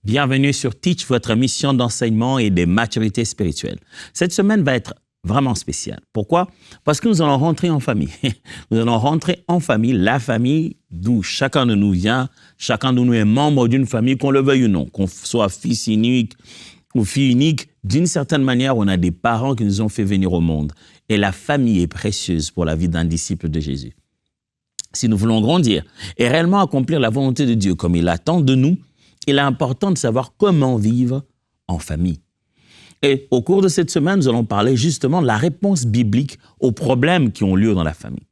Bienvenue sur Teach, votre mission d'enseignement et de maturité spirituelle. Cette semaine va être vraiment spéciale. Pourquoi? Parce que nous allons rentrer en famille. Nous allons rentrer en famille, la famille d'où chacun de nous vient, chacun de nous est membre d'une famille, qu'on le veuille ou non, qu'on soit fils unique ou fille unique. D'une certaine manière, on a des parents qui nous ont fait venir au monde. Et la famille est précieuse pour la vie d'un disciple de Jésus. Si nous voulons grandir et réellement accomplir la volonté de Dieu comme il attend de nous, il est important de savoir comment vivre en famille. Et au cours de cette semaine, nous allons parler justement de la réponse biblique aux problèmes qui ont lieu dans la famille.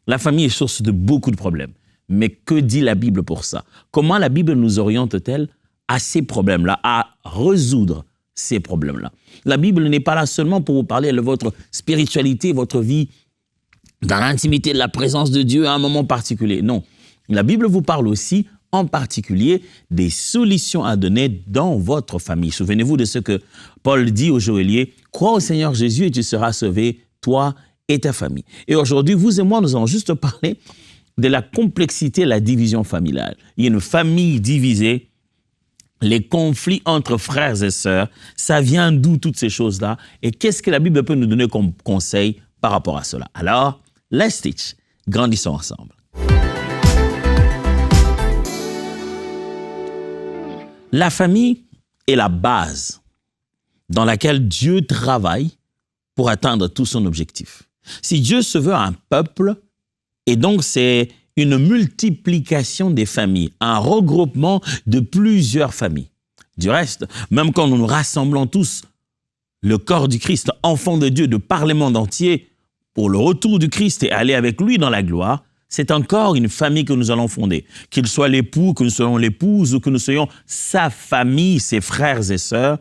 La famille est source de beaucoup de problèmes. Mais que dit la Bible pour ça? Comment la Bible nous oriente-t-elle à ces problèmes-là, à résoudre ces problèmes-là? La Bible n'est pas là seulement pour vous parler de votre spiritualité, votre vie dans l'intimité de la présence de Dieu à un moment particulier. Non, la Bible vous parle aussi en particulier des solutions à donner dans votre famille. Souvenez-vous de ce que Paul dit aux Joéliers, « Crois au Seigneur Jésus et tu seras sauvé, toi et ta famille. » Et aujourd'hui, vous et moi, nous allons juste parler de la complexité, la division familiale. Il y a une famille divisée, les conflits entre frères et sœurs, ça vient d'où toutes ces choses-là? Et qu'est-ce que la Bible peut nous donner comme conseil par rapport à cela? Alors, let's teach, grandissons ensemble. La famille est la base dans laquelle Dieu travaille pour atteindre tout son objectif. Si Dieu se veut un peuple, et donc c'est une multiplication des familles, un regroupement de plusieurs familles. Du reste, même quand nous nous rassemblons tous, le corps du Christ, enfant de Dieu, de par le monde entier, pour le retour du Christ et aller avec lui dans la gloire, c'est encore une famille que nous allons fonder. Qu'il soit l'époux, que nous soyons l'épouse ou que nous soyons sa famille, ses frères et sœurs,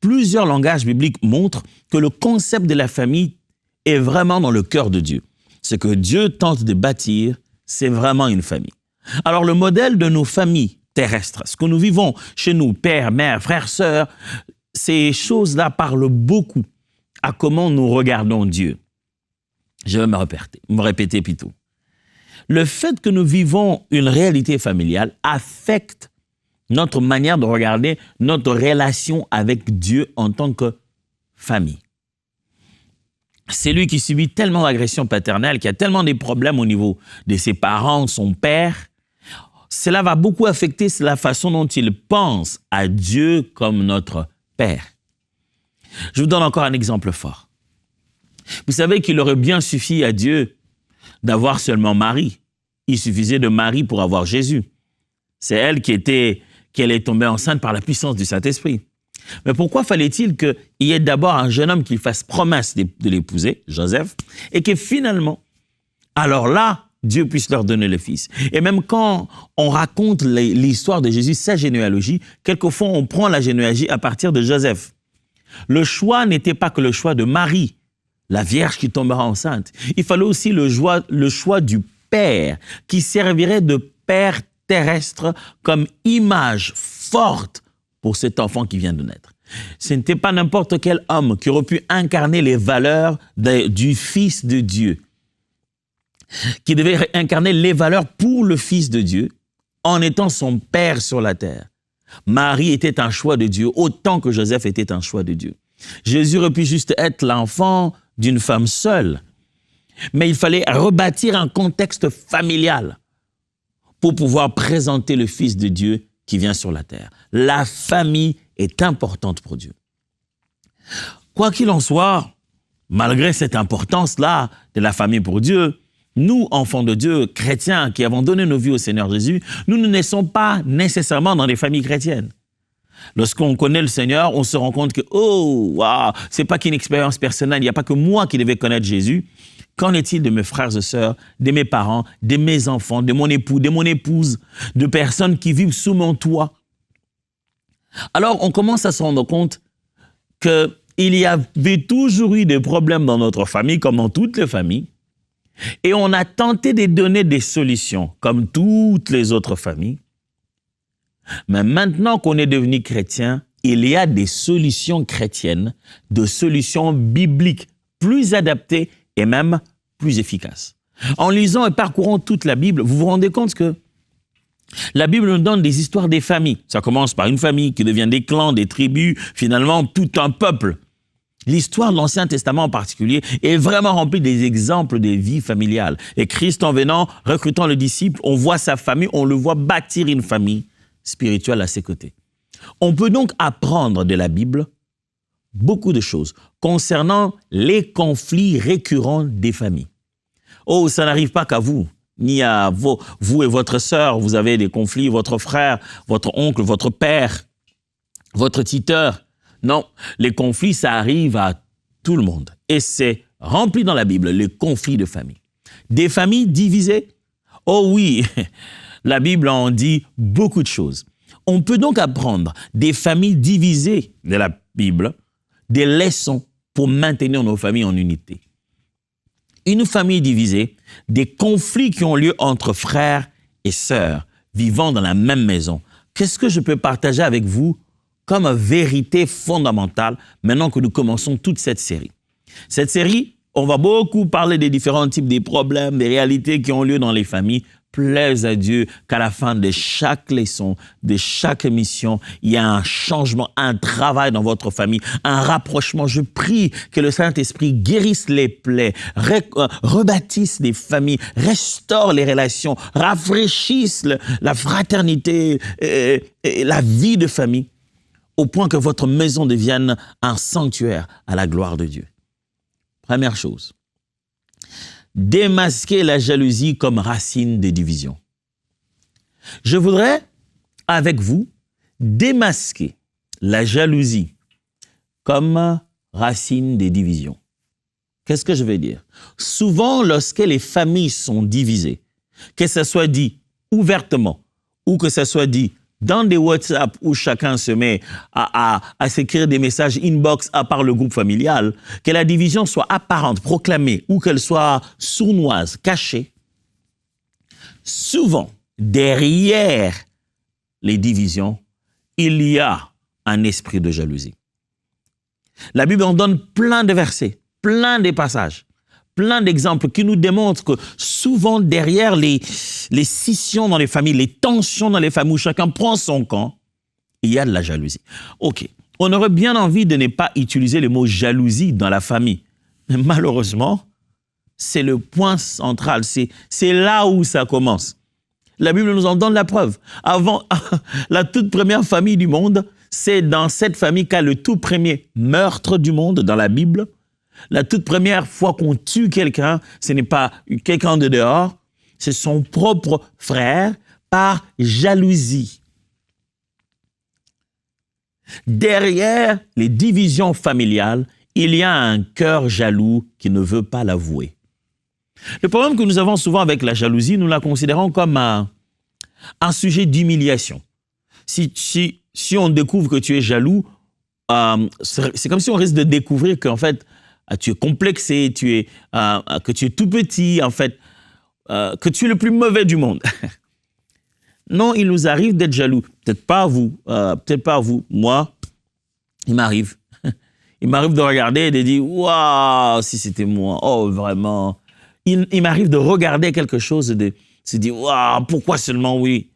plusieurs langages bibliques montrent que le concept de la famille est vraiment dans le cœur de Dieu. Ce que Dieu tente de bâtir, c'est vraiment une famille. Alors le modèle de nos familles terrestres, ce que nous vivons chez nous, père, mère, frères, sœurs, ces choses-là parlent beaucoup à comment nous regardons Dieu. Je vais me répéter plutôt. Le fait que nous vivons une réalité familiale affecte notre manière de regarder notre relation avec Dieu en tant que famille. C'est lui qui subit tellement d'agressions paternelles, qui a tellement de problèmes au niveau de ses parents, son père. Cela va beaucoup affecter la façon dont il pense à Dieu comme notre Père. Je vous donne encore un exemple fort. Vous savez qu'il aurait bien suffi à Dieu d'avoir seulement Marie. Il suffisait de Marie pour avoir Jésus. C'est elle qu'elle est tombée enceinte par la puissance du Saint-Esprit. Mais pourquoi fallait-il qu'il y ait d'abord un jeune homme qui fasse promesse de l'épouser, Joseph, et que finalement, alors là, Dieu puisse leur donner le Fils. Et même quand on raconte l'histoire de Jésus, sa généalogie, quelquefois on prend la généalogie à partir de Joseph. Le choix n'était pas que le choix de Marie, la Vierge qui tombera enceinte. Il fallait aussi le choix du Père, qui servirait de Père terrestre comme image forte pour cet enfant qui vient de naître. Ce n'était pas n'importe quel homme qui aurait pu incarner les valeurs du Fils de Dieu, qui devait incarner les valeurs pour le Fils de Dieu en étant son Père sur la terre. Marie était un choix de Dieu, autant que Joseph était un choix de Dieu. Jésus aurait pu juste être l'enfant d'une femme seule, mais il fallait rebâtir un contexte familial pour pouvoir présenter le Fils de Dieu qui vient sur la terre. La famille est importante pour Dieu. Quoi qu'il en soit, malgré cette importance-là de la famille pour Dieu, nous, enfants de Dieu, chrétiens, qui avons donné nos vies au Seigneur Jésus, nous ne naissons pas nécessairement dans des familles chrétiennes. Lorsqu'on connaît le Seigneur, on se rend compte que, oh, waouh, c'est pas qu'une expérience personnelle, il n'y a pas que moi qui devais connaître Jésus. Qu'en est-il de mes frères et sœurs, de mes parents, de mes enfants, de mon époux, de mon épouse, de personnes qui vivent sous mon toit? Alors, on commence à se rendre compte qu'il y avait toujours eu des problèmes dans notre famille, comme dans toutes les familles, et on a tenté de donner des solutions, comme toutes les autres familles. Mais maintenant qu'on est devenu chrétien, il y a des solutions chrétiennes, des solutions bibliques plus adaptées et même plus efficaces. En lisant et parcourant toute la Bible, vous vous rendez compte que La Bible nous donne des histoires des familles. Ça commence par une famille qui devient des clans, des tribus, finalement tout un peuple. L'histoire de l'Ancien Testament en particulier est vraiment remplie des exemples des vies familiales. Et Christ en venant, recrutant le disciple, on voit sa famille, on le voit bâtir une famille spirituelle à ses côtés. On peut donc apprendre de la Bible beaucoup de choses concernant les conflits récurrents des familles. Oh, ça n'arrive pas qu'à vous, ni à vous et votre sœur, vous avez des conflits, votre frère, votre oncle, votre père, votre tuteur. Non, les conflits, ça arrive à tout le monde. Et c'est rempli dans la Bible, les conflits de famille. Des familles divisées? Oh oui, la Bible en dit beaucoup de choses. On peut donc apprendre des familles divisées de la Bible, des leçons pour maintenir nos familles en unité. Une famille divisée, des conflits qui ont lieu entre frères et sœurs vivant dans la même maison. Qu'est-ce que je peux partager avec vous comme vérité fondamentale maintenant que nous commençons toute cette série? Cette série, on va beaucoup parler des différents types de problèmes, des réalités qui ont lieu dans les familles. Plaise à Dieu qu'à la fin de chaque leçon, de chaque émission, il y a un changement, un travail dans votre famille, un rapprochement. Je prie que le Saint-Esprit guérisse les plaies, rebâtisse les familles, restaure les relations, rafraîchisse la fraternité et la vie de famille, au point que votre maison devienne un sanctuaire à la gloire de Dieu. Première chose, démasquer la jalousie comme racine des divisions. Je voudrais, avec vous, démasquer la jalousie comme racine des divisions. Qu'est-ce que je veux dire? Souvent, lorsque les familles sont divisées, que ce soit dit ouvertement ou que ce soit dit dans des WhatsApp où chacun se met à s'écrire des messages inbox à part le groupe familial, que la division soit apparente, proclamée, ou qu'elle soit sournoise, cachée, souvent, derrière les divisions, il y a un esprit de jalousie. La Bible en donne plein de versets, plein de passages, plein d'exemples qui nous démontrent que souvent derrière les scissions dans les familles, les tensions dans les familles où chacun prend son camp, il y a de la jalousie. Ok, on aurait bien envie de ne pas utiliser le mot jalousie dans la famille. Mais malheureusement, c'est le point central, c'est là où ça commence. La Bible nous en donne la preuve. Avant, la toute première famille du monde, c'est dans cette famille qu'a le tout premier meurtre du monde dans la Bible. La toute première fois qu'on tue quelqu'un, ce n'est pas quelqu'un de dehors, c'est son propre frère par jalousie. Derrière les divisions familiales, il y a un cœur jaloux qui ne veut pas l'avouer. Le problème que nous avons souvent avec la jalousie, nous la considérons comme un sujet d'humiliation. Si on découvre que tu es jaloux, c'est comme si on risque de découvrir qu'en fait, tu es complexé, que tu es tout petit, en fait, que tu es le plus mauvais du monde. Non, il nous arrive d'être jaloux. Peut-être pas vous. Moi, il m'arrive. Il m'arrive de regarder et de dire « Waouh, si c'était moi, oh vraiment ». Il m'arrive de regarder quelque chose et de se dire « Waouh, pourquoi seulement oui ?»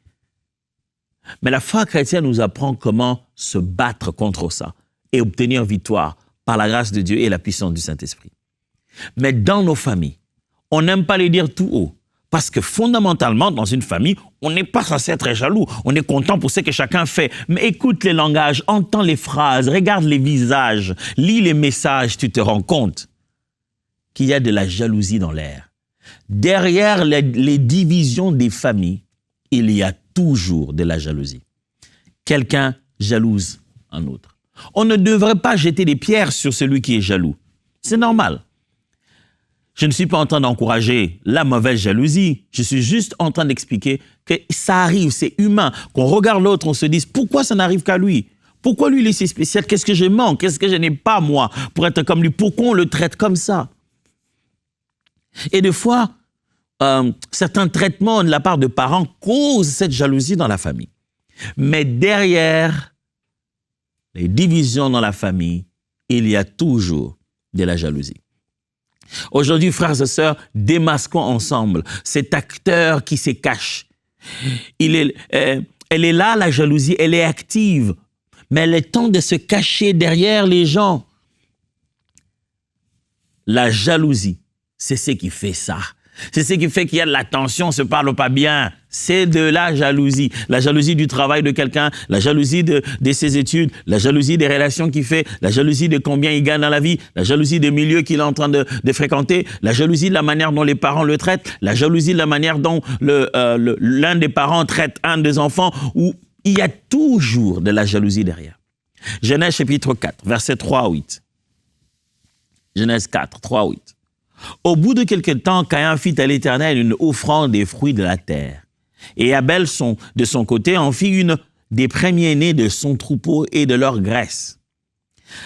Mais la foi chrétienne nous apprend comment se battre contre ça et obtenir victoire par la grâce de Dieu et la puissance du Saint-Esprit. Mais dans nos familles, on n'aime pas les dire tout haut. Parce que fondamentalement, dans une famille, on n'est pas censé être jaloux. On est content pour ce que chacun fait. Mais écoute les langages, entends les phrases, regarde les visages, lis les messages, tu te rends compte qu'il y a de la jalousie dans l'air. Derrière les divisions des familles, il y a toujours de la jalousie. Quelqu'un jalouse un autre. On ne devrait pas jeter des pierres sur celui qui est jaloux. C'est normal. Je ne suis pas en train d'encourager la mauvaise jalousie. Je suis juste en train d'expliquer que ça arrive, c'est humain. Qu'on regarde l'autre, on se dise pourquoi ça n'arrive qu'à lui? Pourquoi lui, il est si spécial? Qu'est-ce que je manque? Qu'est-ce que je n'ai pas, moi, pour être comme lui? Pourquoi on le traite comme ça? Et des fois, certains traitements de la part de parents causent cette jalousie dans la famille. Mais derrière les divisions dans la famille, il y a toujours de la jalousie. Aujourd'hui, frères et sœurs, démasquons ensemble cet acteur qui se cache, Elle est là, la jalousie, elle est active, mais elle est temps de se cacher derrière les gens. La jalousie, c'est ce qui fait ça. C'est ce qui fait qu'il y a de la tension, on ne se parle pas bien. C'est de la jalousie. La jalousie du travail de quelqu'un, la jalousie de ses études, la jalousie des relations qu'il fait, la jalousie de combien il gagne dans la vie, la jalousie des milieux qu'il est en train de fréquenter, la jalousie de la manière dont les parents le traitent, la jalousie de la manière dont l'un des parents traite un des enfants, où il y a toujours de la jalousie derrière. Genèse chapitre 4, versets 3 à 8. Genèse 4, 3 à 8. Au bout de quelque temps, Caïn fit à l'Éternel une offrande des fruits de la terre. Et Abel, de son côté, en fit une des premiers-nés de son troupeau et de leur graisse.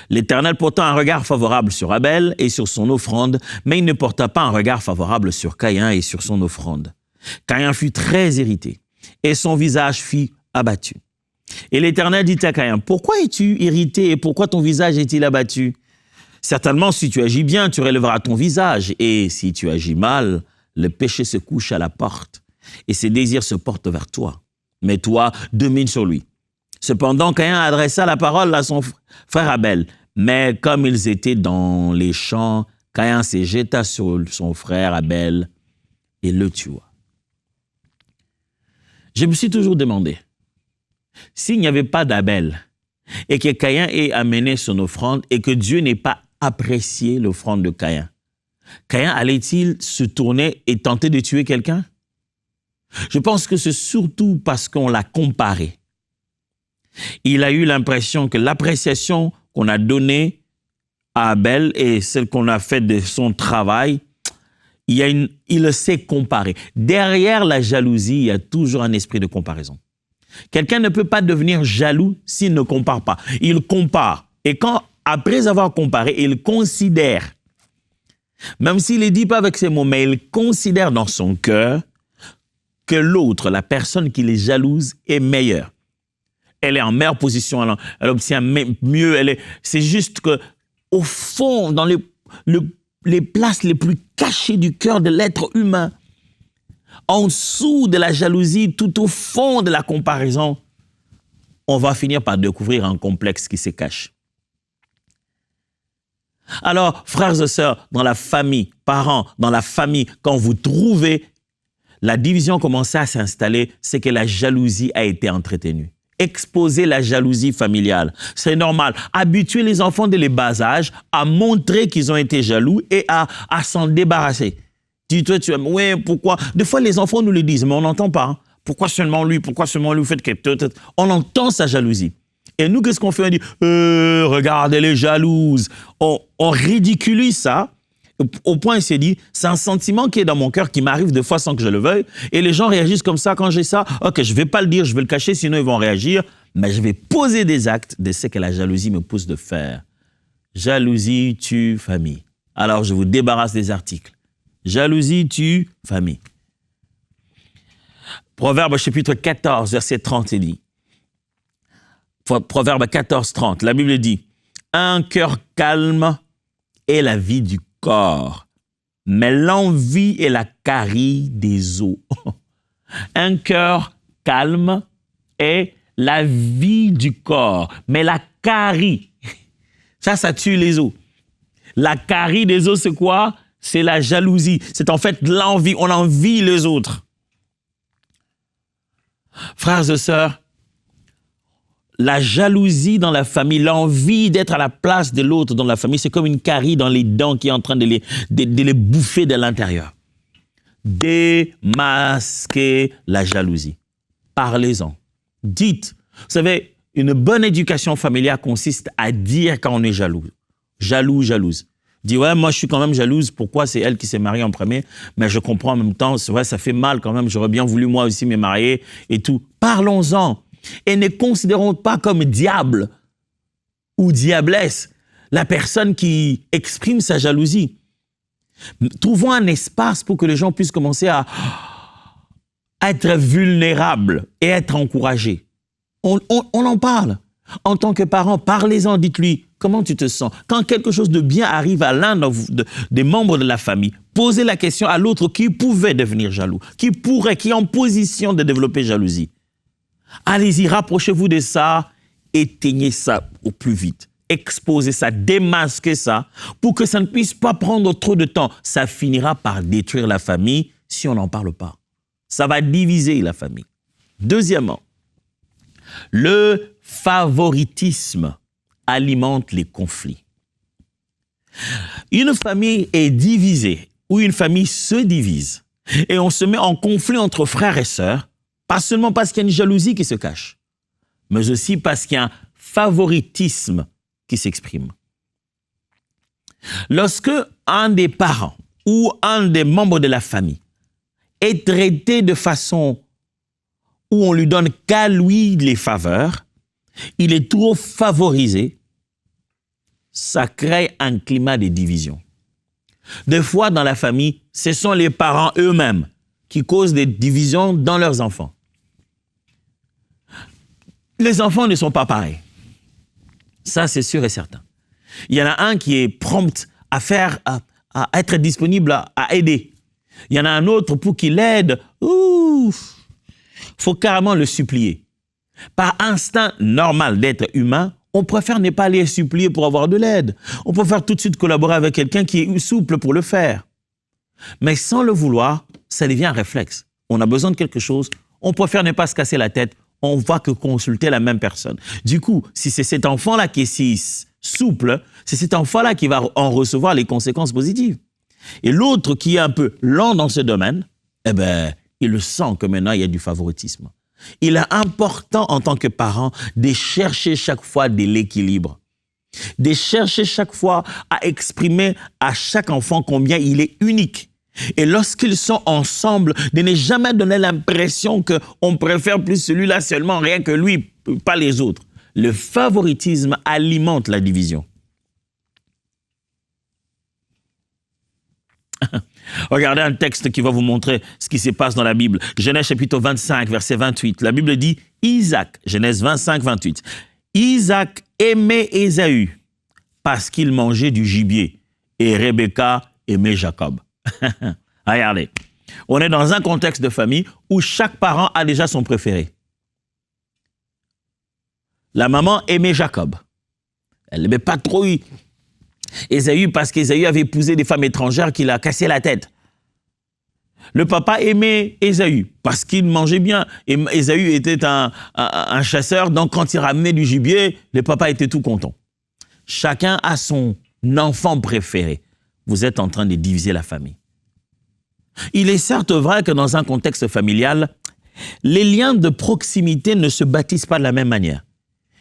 L'Éternel porta un regard favorable sur Abel et sur son offrande, mais il ne porta pas un regard favorable sur Caïn et sur son offrande. Caïn fut très irrité, et son visage fut abattu. Et l'Éternel dit à Caïn, « Pourquoi es-tu irrité et pourquoi ton visage est-il abattu ? Certainement, si tu agis bien, tu relèveras ton visage. Et si tu agis mal, le péché se couche à la porte et ses désirs se portent vers toi. Mais toi, domine sur lui. » Cependant, Caïn adressa la parole à son frère Abel. Mais comme ils étaient dans les champs, Caïn se jeta sur son frère Abel et le tua. Je me suis toujours demandé, s'il n'y avait pas d'Abel et que Caïn ait amené son offrande et que Dieu n'ait pas apprécié l'offrande de Caïn, Caïn allait-il se tourner et tenter de tuer quelqu'un? Je pense que c'est surtout parce qu'on l'a comparé. Il a eu l'impression que l'appréciation qu'on a donnée à Abel et celle qu'on a faite de son travail, il le sait comparer. Derrière la jalousie, il y a toujours un esprit de comparaison. Quelqu'un ne peut pas devenir jaloux s'il ne compare pas. Il compare. Et quand, après avoir comparé, il considère, même s'il ne le dit pas avec ses mots, mais il considère dans son cœur que l'autre, la personne qui est jalouse, est meilleure. Elle est en meilleure position, elle obtient mieux. C'est juste qu'au fond, dans les places les plus cachées du cœur de l'être humain, en dessous de la jalousie, tout au fond de la comparaison, on va finir par découvrir un complexe qui se cache. Alors, frères et sœurs, dans la famille, parents, dans la famille, quand vous trouvez la division commencer à s'installer, c'est que la jalousie a été entretenue. Exposer la jalousie familiale, c'est normal. Habituer les enfants dès les bas âge à montrer qu'ils ont été jaloux et à s'en débarrasser. Dis-toi, tu aimes, oui, pourquoi? Des fois, les enfants nous le disent, mais on n'entend pas. Hein. Pourquoi seulement lui? Pourquoi seulement lui? Vous faites que... On entend sa jalousie. Et nous, qu'est-ce qu'on fait? On dit, regardez les jalouses. On ridiculise ça. Au point, il s'est dit, c'est un sentiment qui est dans mon cœur, qui m'arrive des fois sans que je le veuille. Et les gens réagissent comme ça quand j'ai ça. Ok, je ne vais pas le dire, je vais le cacher, sinon ils vont réagir. Mais je vais poser des actes de ce que la jalousie me pousse de faire. Jalousie tue famille. Alors, je vous débarrasse des articles. Jalousie tue famille. Proverbe chapitre 14, verset 30, il dit. Proverbe 14, 30, la Bible dit, « Un cœur calme est la vie du corps, mais l'envie est la carie des os. » Un cœur calme est la vie du corps, mais la carie, ça tue les os. La carie des os, c'est quoi? C'est la jalousie. C'est en fait l'envie. On envie les autres. Frères et sœurs, la jalousie dans la famille, l'envie d'être à la place de l'autre dans la famille, c'est comme une carie dans les dents qui est en train de les bouffer de l'intérieur. Démasquez la jalousie. Parlez-en. Dites. Vous savez, une bonne éducation familiale consiste à dire quand on est jaloux. Jaloux, jalouse. Dis, ouais, moi, je suis quand même jalouse. Pourquoi? C'est elle qui s'est mariée en premier. Mais je comprends en même temps, c'est vrai, ça fait mal quand même. J'aurais bien voulu, moi aussi, me marier et tout. Parlons-en. Et ne considérons pas comme diable ou diablesse la personne qui exprime sa jalousie. Trouvons un espace pour que les gens puissent commencer à être vulnérables et être encouragés. On en parle. En tant que parent, parlez-en, dites-lui comment tu te sens. Quand quelque chose de bien arrive à l'un des membres de la famille, Posez la question à l'autre qui pouvait devenir jaloux, qui est en position de développer jalousie. Allez-y, rapprochez-vous de ça, éteignez ça au plus vite. Exposez ça, démasquez ça, pour que ça ne puisse pas prendre trop de temps. Ça finira par détruire la famille si on n'en parle pas. Ça va diviser la famille. Deuxièmement, le favoritisme alimente les conflits. Une famille est divisée, ou une famille se divise, et on se met en conflit entre frères et sœurs, pas seulement parce qu'il y a une jalousie qui se cache, mais aussi parce qu'il y a un favoritisme qui s'exprime. Lorsque un des parents ou un des membres de la famille est traité de façon où on lui donne qu'à lui les faveurs, il est trop favorisé, ça crée un climat de division. Des fois, dans la famille, ce sont les parents eux-mêmes qui causent des divisions dans leurs enfants. Les enfants ne sont pas pareils. Ça, c'est sûr et certain. Il y en a un qui est prompt à être disponible à aider. Il y en a un autre pour qu'il aide. Il faut carrément le supplier. Par instinct normal d'être humain, on préfère ne pas aller supplier pour avoir de l'aide. On préfère tout de suite collaborer avec quelqu'un qui est souple pour le faire. Mais sans le vouloir, ça devient un réflexe. On a besoin de quelque chose, on préfère ne pas se casser la tête, on ne va que consulter la même personne. Du coup, si c'est cet enfant-là qui est si souple, c'est cet enfant-là qui va en recevoir les conséquences positives. Et l'autre qui est un peu lent dans ce domaine, il le sent que maintenant il y a du favoritisme. Il est important en tant que parent de chercher chaque fois de l'équilibre, de chercher chaque fois à exprimer à chaque enfant combien il est unique. Et lorsqu'ils sont ensemble, de ne jamais donner l'impression qu'on préfère plus celui-là seulement, rien que lui, pas les autres. Le favoritisme alimente la division. Regardez un texte qui va vous montrer ce qui se passe dans la Bible. Genèse chapitre 25, verset 28. La Bible dit Isaac, Genèse 25, 28. Isaac aimait Ésaü parce qu'il mangeait du gibier et Rebecca aimait Jacob. Regardez, on est dans un contexte de famille où chaque parent a déjà son préféré. La maman aimait Jacob. Elle n'aimait pas trop Ésaü parce qu'Ésaü avait épousé des femmes étrangères qui l'a cassé la tête. Le papa aimait Ésaü parce qu'il mangeait bien. Et Ésaü était un chasseur, donc quand il ramenait du gibier, le papa était tout content. Chacun a son enfant préféré. Vous êtes en train de diviser la famille. Il est certes vrai que dans un contexte familial, les liens de proximité ne se bâtissent pas de la même manière.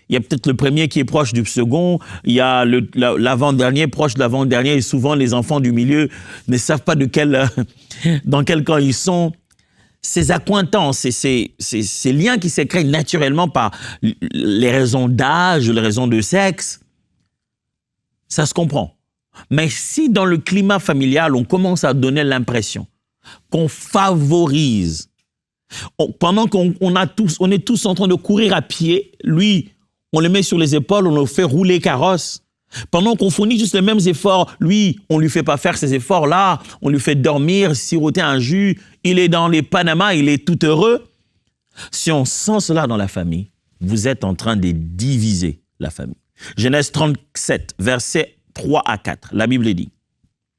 Il y a peut-être le premier qui est proche du second, il y a l'avant-dernier proche de l'avant-dernier, et souvent les enfants du milieu ne savent pas dans quel camp ils sont. Ces accointances et ces liens qui se créent naturellement par les raisons d'âge, les raisons de sexe, ça se comprend. Mais si dans le climat familial, on commence à donner l'impression qu'on favorise, pendant qu'on est tous en train de courir à pied, lui, on le met sur les épaules, on le fait rouler carrosse. Pendant qu'on fournit juste les mêmes efforts, lui, on ne lui fait pas faire ces efforts-là, on lui fait dormir, siroter un jus, il est dans les Panama, il est tout heureux. Si on sent cela dans la famille, vous êtes en train de diviser la famille. Genèse 37, versets 3 à 4, la Bible dit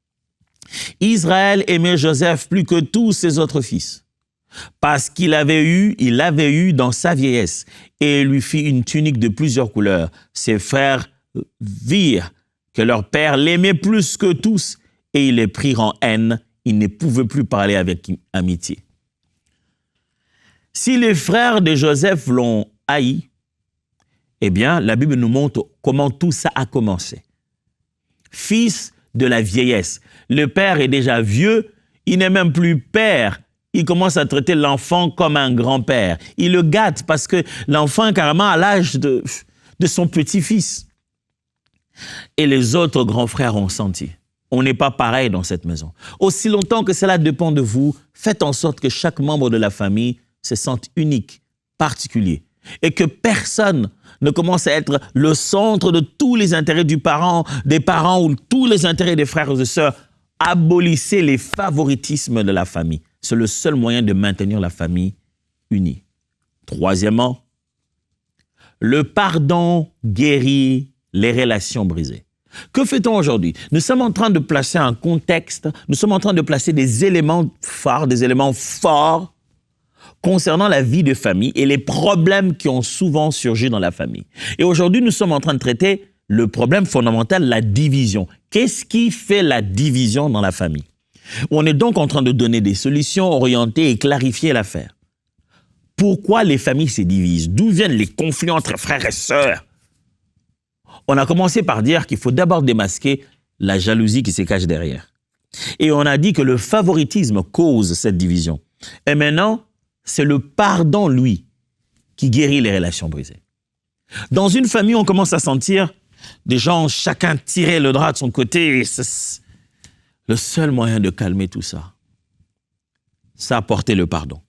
« Israël aimait Joseph plus que tous ses autres fils, parce qu'il l'avait eu dans sa vieillesse, et lui fit une tunique de plusieurs couleurs. Ses frères virent que leur père l'aimait plus que tous, et ils les prirent en haine. Ils ne pouvaient plus parler avec amitié. » Si les frères de Joseph l'ont haï, eh bien, la Bible nous montre comment tout ça a commencé. Fils de la vieillesse. Le père est déjà vieux, il n'est même plus père. Il commence à traiter l'enfant comme un grand-père. Il le gâte parce que l'enfant est carrément à l'âge de son petit-fils. Et les autres grands frères ont senti. On n'est pas pareil dans cette maison. Aussi longtemps que cela dépend de vous, faites en sorte que chaque membre de la famille se sente unique, particulier. Et que personne ne commence à être le centre de tous les intérêts des parents ou tous les intérêts des frères et des sœurs Abolissez les favoritismes de la famille. C'est le seul moyen de maintenir la famille unie. Troisièmement, le pardon guérit les relations brisées. Que fait-on aujourd'hui? Nous sommes en train de placer un contexte, nous sommes en train de placer des éléments phares, des éléments forts concernant la vie de famille et les problèmes qui ont souvent surgi dans la famille. Et aujourd'hui, nous sommes en train de traiter le problème fondamental, la division. Qu'est-ce qui fait la division dans la famille? On est donc en train de donner des solutions, orienter et clarifier l'affaire. Pourquoi les familles se divisent? D'où viennent les conflits entre frères et sœurs? On a commencé par dire qu'il faut d'abord démasquer la jalousie qui se cache derrière. Et on a dit que le favoritisme cause cette division. Et maintenant, c'est le pardon, lui, qui guérit les relations brisées. Dans une famille, on commence à sentir des gens, chacun tirer le drap de son côté. Et c'est le seul moyen de calmer tout ça, c'est apporter le pardon.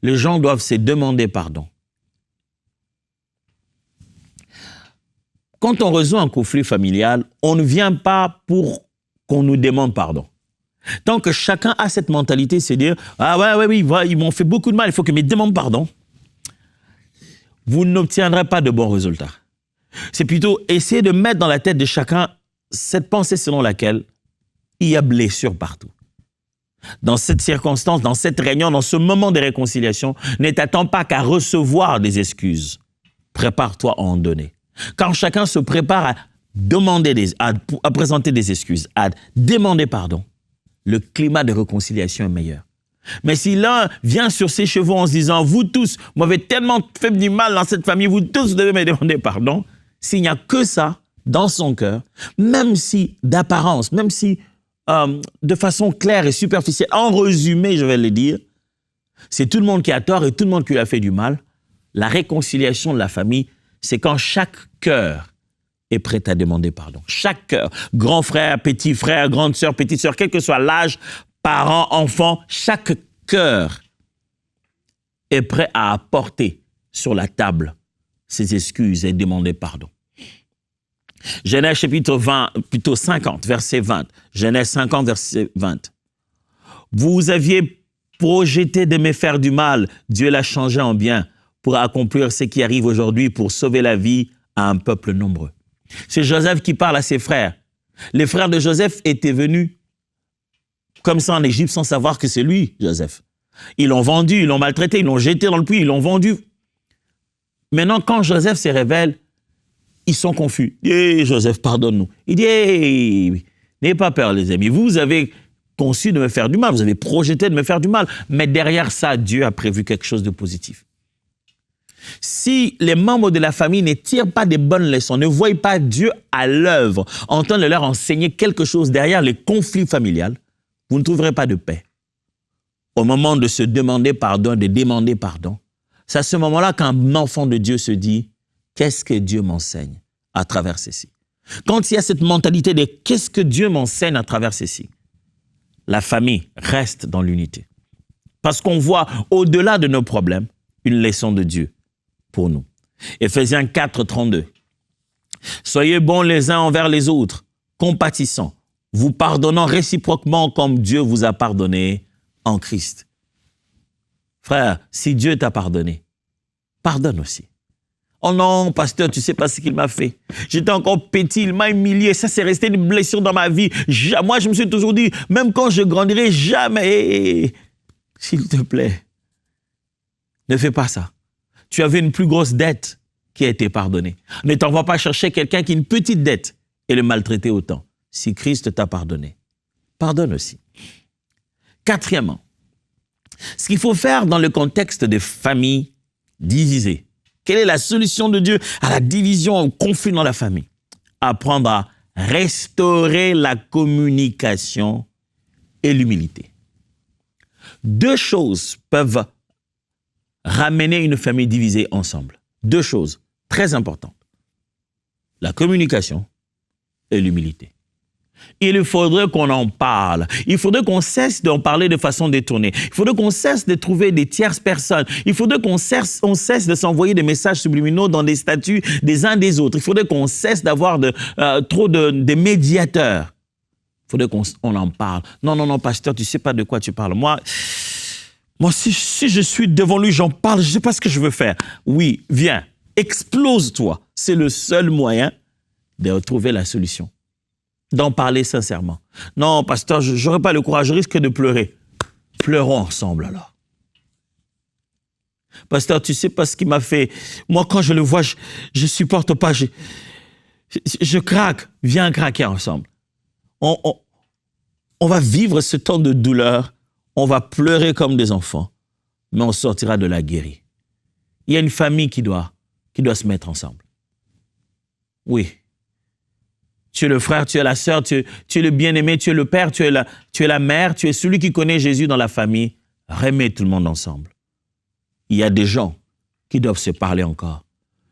Les gens doivent se demander pardon. Quand on résout un conflit familial, on ne vient pas pour qu'on nous demande pardon. Tant que chacun a cette mentalité, c'est dire « Ah ouais, ils m'ont fait beaucoup de mal, il faut qu'ils me demandent pardon », vous n'obtiendrez pas de bons résultats. C'est plutôt essayer de mettre dans la tête de chacun cette pensée selon laquelle il y a blessure partout. Dans cette circonstance, dans cette réunion, dans ce moment de réconciliation, ne t'attends pas qu'à recevoir des excuses. Prépare-toi à en donner. Quand chacun se prépare à à présenter des excuses, à demander pardon, le climat de réconciliation est meilleur. Mais si l'un vient sur ses chevaux en se disant « Vous tous, vous m'avez tellement fait du mal dans cette famille, vous tous devez me demander pardon », s'il n'y a que ça dans son cœur, même si d'apparence, même si de façon claire et superficielle, en résumé, je vais le dire, c'est tout le monde qui a tort et tout le monde qui lui a fait du mal, la réconciliation de la famille, c'est quand chaque cœur est prêt à demander pardon. Chaque cœur, grand frère, petit frère, grande sœur, petite sœur, quel que soit l'âge, parents, enfants, chaque cœur est prêt à apporter sur la table ses excuses et demander pardon. Genèse chapitre 50, verset 20. Genèse 50, verset 20. Vous aviez projeté de me faire du mal, Dieu l'a changé en bien pour accomplir ce qui arrive aujourd'hui, pour sauver la vie à un peuple nombreux. C'est Joseph qui parle à ses frères. Les frères de Joseph étaient venus comme ça en Égypte sans savoir que c'est lui, Joseph. Ils l'ont vendu, ils l'ont maltraité, ils l'ont jeté dans le puits, ils l'ont vendu. Maintenant, quand Joseph se révèle, ils sont confus. Hey, Joseph, pardonne-nous. Il dit, hey, n'ayez pas peur, les amis. Vous avez conçu de me faire du mal, vous avez projeté de me faire du mal. Mais derrière ça, Dieu a prévu quelque chose de positif. Si les membres de la famille ne tirent pas des bonnes leçons, ne voient pas Dieu à l'œuvre, en train de leur enseigner quelque chose derrière les conflits familiales, vous ne trouverez pas de paix. Au moment de se demander pardon, de demander pardon, c'est à ce moment-là qu'un enfant de Dieu se dit « Qu'est-ce que Dieu m'enseigne à travers ceci ?» Quand il y a cette mentalité de « Qu'est-ce que Dieu m'enseigne à travers ceci ?» la famille reste dans l'unité. Parce qu'on voit au-delà de nos problèmes une leçon de Dieu pour nous. Éphésiens 4, 32. Soyez bons les uns envers les autres, compatissants, vous pardonnant réciproquement comme Dieu vous a pardonné en Christ. Frère, si Dieu t'a pardonné, pardonne aussi. Oh non, pasteur, tu sais pas ce qu'il m'a fait. J'étais encore petit, il m'a humilié, ça c'est resté une blessure dans ma vie. Moi, je me suis toujours dit, même quand je grandirai, jamais. S'il te plaît, ne fais pas ça. Tu avais une plus grosse dette qui a été pardonnée. Ne t'envoie pas chercher quelqu'un qui a une petite dette et le maltraiter autant. Si Christ t'a pardonné, pardonne aussi. Quatrièmement, ce qu'il faut faire dans le contexte des familles divisées. Quelle est la solution de Dieu à la division, au conflit dans la famille? Apprendre à restaurer la communication et l'humilité. Deux choses peuvent ramener une famille divisée ensemble. Deux choses très importantes. La communication et l'humilité. Il faudrait qu'on en parle. Il faudrait qu'on cesse d'en parler de façon détournée. Il faudrait qu'on cesse de trouver des tierces personnes. Il faudrait qu'on cesse de s'envoyer des messages subliminaux dans des statuts des uns des autres. Il faudrait qu'on cesse d'avoir trop de médiateurs. Il faudrait qu'on en parle. Non, pasteur, tu ne sais pas de quoi tu parles. Moi si je suis devant lui, j'en parle, je ne sais pas ce que je veux faire. Oui, viens, explose-toi. C'est le seul moyen de retrouver la solution. D'en parler sincèrement. Non, pasteur, je n'aurai pas le courage, je risque de pleurer. Pleurons ensemble alors. Pasteur, tu ne sais pas ce qu'il m'a fait. Moi, quand je le vois, je ne supporte pas. Je craque. Viens craquer ensemble. On va vivre ce temps de douleur. On va pleurer comme des enfants. Mais on sortira de là guéri. Il y a une famille qui doit se mettre ensemble. Oui. Tu es le frère, tu es la sœur, tu es le bien-aimé, tu es le père, tu es la mère, tu es celui qui connaît Jésus dans la famille. Remets tout le monde ensemble. Il y a des gens qui doivent se parler encore.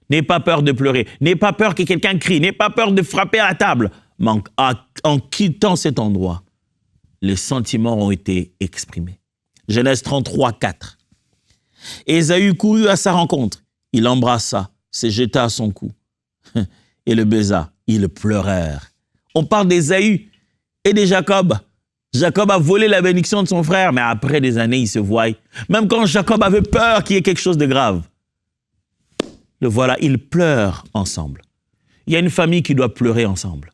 N'aie pas peur de pleurer. N'aie pas peur que quelqu'un crie. N'aie pas peur de frapper à la table. Mais en quittant cet endroit, les sentiments ont été exprimés. Genèse 33, 4. Ésaü courut à sa rencontre. Il l'embrassa, se jeta à son cou et le baisa. Ils pleurèrent. On parle d'Ésaü et de Jacob. Jacob a volé la bénédiction de son frère, mais après des années, ils se voient. Même quand Jacob avait peur qu'il y ait quelque chose de grave. Le voilà, ils pleurent ensemble. Il y a une famille qui doit pleurer ensemble.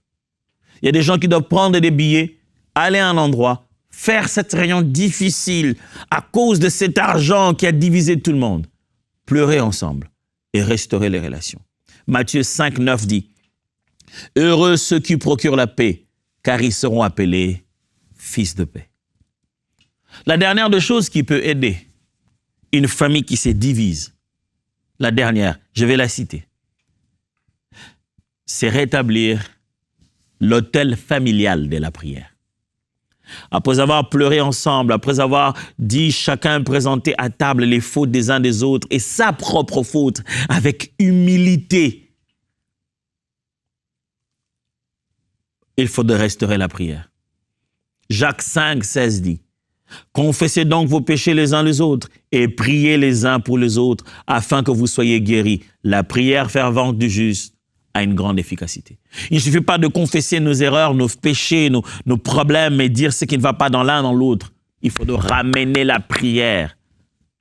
Il y a des gens qui doivent prendre des billets, aller à un endroit, faire cette réunion difficile à cause de cet argent qui a divisé tout le monde. Pleurer ensemble et restaurer les relations. Matthieu 5, 9 dit « Heureux ceux qui procurent la paix, car ils seront appelés fils de paix. » La dernière des choses qui peut aider une famille qui se divise, la dernière, je vais la citer, c'est rétablir l'autel familial de la prière. Après avoir pleuré ensemble, après avoir dit chacun présenter à table les fautes des uns des autres et sa propre faute avec humilité, il faut de restaurer la prière. Jacques 5, 16 dit « Confessez donc vos péchés les uns les autres et priez les uns pour les autres afin que vous soyez guéris. La prière fervente du juste a une grande efficacité. » Il ne suffit pas de confesser nos erreurs, nos péchés, nos problèmes et dire ce qui ne va pas dans l'un dans l'autre. Il faut de ramener la prière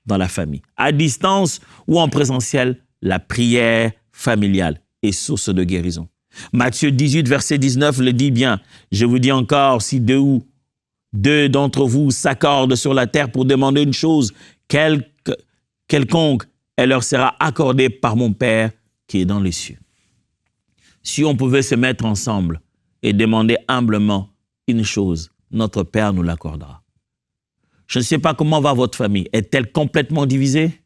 dans la famille. À distance ou en présentiel, la prière familiale est source de guérison. Matthieu 18, verset 19 le dit bien. « Je vous dis encore, si deux d'entre vous s'accordent sur la terre pour demander une chose quelconque, elle leur sera accordée par mon Père qui est dans les cieux. » Si on pouvait se mettre ensemble et demander humblement une chose, notre Père nous l'accordera. Je ne sais pas comment va votre famille. Est-elle complètement divisée?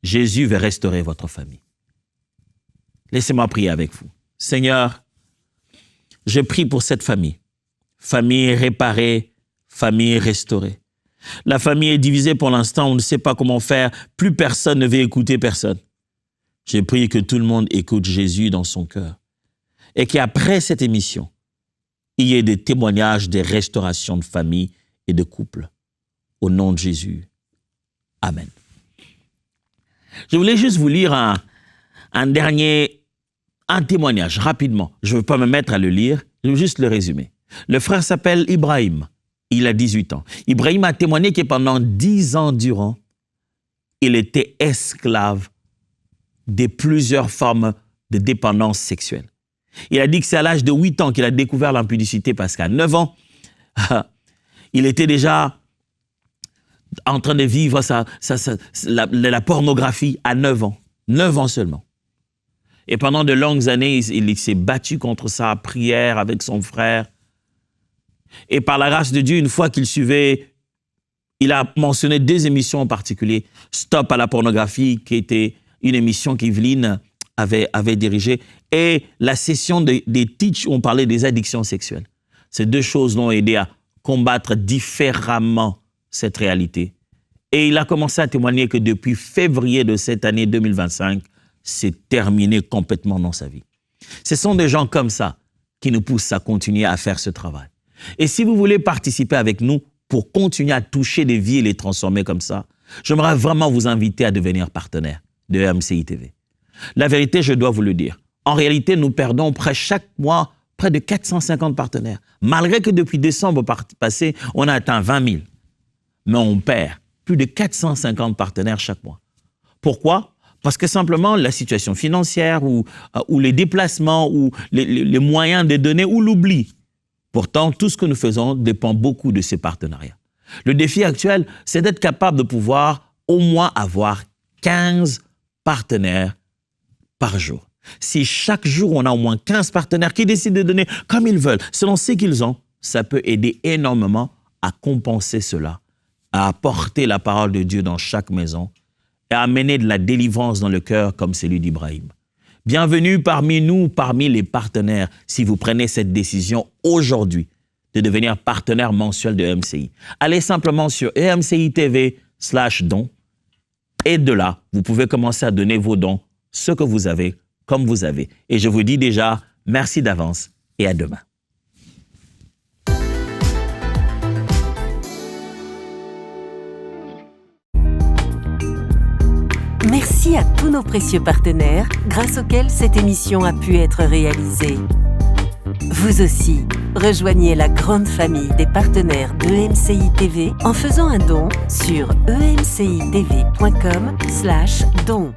Jésus veut restaurer votre famille. Laissez-moi prier avec vous. Seigneur, je prie pour cette famille. Famille réparée, famille restaurée. La famille est divisée pour l'instant, on ne sait pas comment faire. Plus personne ne veut écouter personne. Je prie que tout le monde écoute Jésus dans son cœur. Et qu'après cette émission, il y ait des témoignages de restauration de famille et de couple. Au nom de Jésus. Amen. Je voulais juste vous lire un témoignage rapidement. Je ne veux pas me mettre à le lire, je veux juste le résumer. Le frère s'appelle Ibrahim. Il a 18 ans. Ibrahim a témoigné que pendant 10 ans durant, il était esclave de plusieurs formes de dépendance sexuelle. Il a dit que c'est à l'âge de 8 ans qu'il a découvert l'impudicité parce qu'à 9 ans, il était déjà en train de vivre la pornographie à 9 ans. 9 ans seulement. Et pendant de longues années, il s'est battu contre sa prière avec son frère. Et par la grâce de Dieu, une fois qu'il suivait, il a mentionné 2 émissions en particulier. Stop à la pornographie, qui était une émission qu'Yveline avait dirigée, et la session des teach où on parlait des addictions sexuelles. Ces 2 choses l'ont aidé à combattre différemment cette réalité. Et il a commencé à témoigner que depuis février de cette année 2025, c'est terminé complètement dans sa vie. Ce sont des gens comme ça qui nous poussent à continuer à faire ce travail. Et si vous voulez participer avec nous pour continuer à toucher des vies et les transformer comme ça, j'aimerais vraiment vous inviter à devenir partenaire de MCI TV. La vérité, je dois vous le dire. En réalité, nous perdons presque chaque mois près de 450 partenaires. Malgré que depuis décembre passé, on a atteint 20 000. Mais on perd plus de 450 partenaires chaque mois. Pourquoi ? Parce que simplement la situation financière ou les déplacements ou les moyens de donner ou l'oubli. Pourtant, tout ce que nous faisons dépend beaucoup de ces partenariats. Le défi actuel, c'est d'être capable de pouvoir au moins avoir 15 partenaires par jour. Si chaque jour, on a au moins 15 partenaires qui décident de donner comme ils veulent, selon ce qu'ils ont, ça peut aider énormément à compenser cela, à apporter la parole de Dieu dans chaque maison et à amener de la délivrance dans le cœur comme celui d'Ibrahim. Bienvenue parmi nous, parmi les partenaires, si vous prenez cette décision aujourd'hui de devenir partenaire mensuel de EMCI. Allez simplement sur emcitv/don et de là, vous pouvez commencer à donner vos dons, ce que vous avez, comme vous avez. Et je vous dis déjà, merci d'avance et à demain. Merci à tous nos précieux partenaires grâce auxquels cette émission a pu être réalisée. Vous aussi, rejoignez la grande famille des partenaires de EMCI TV en faisant un don sur emcitv.com/don.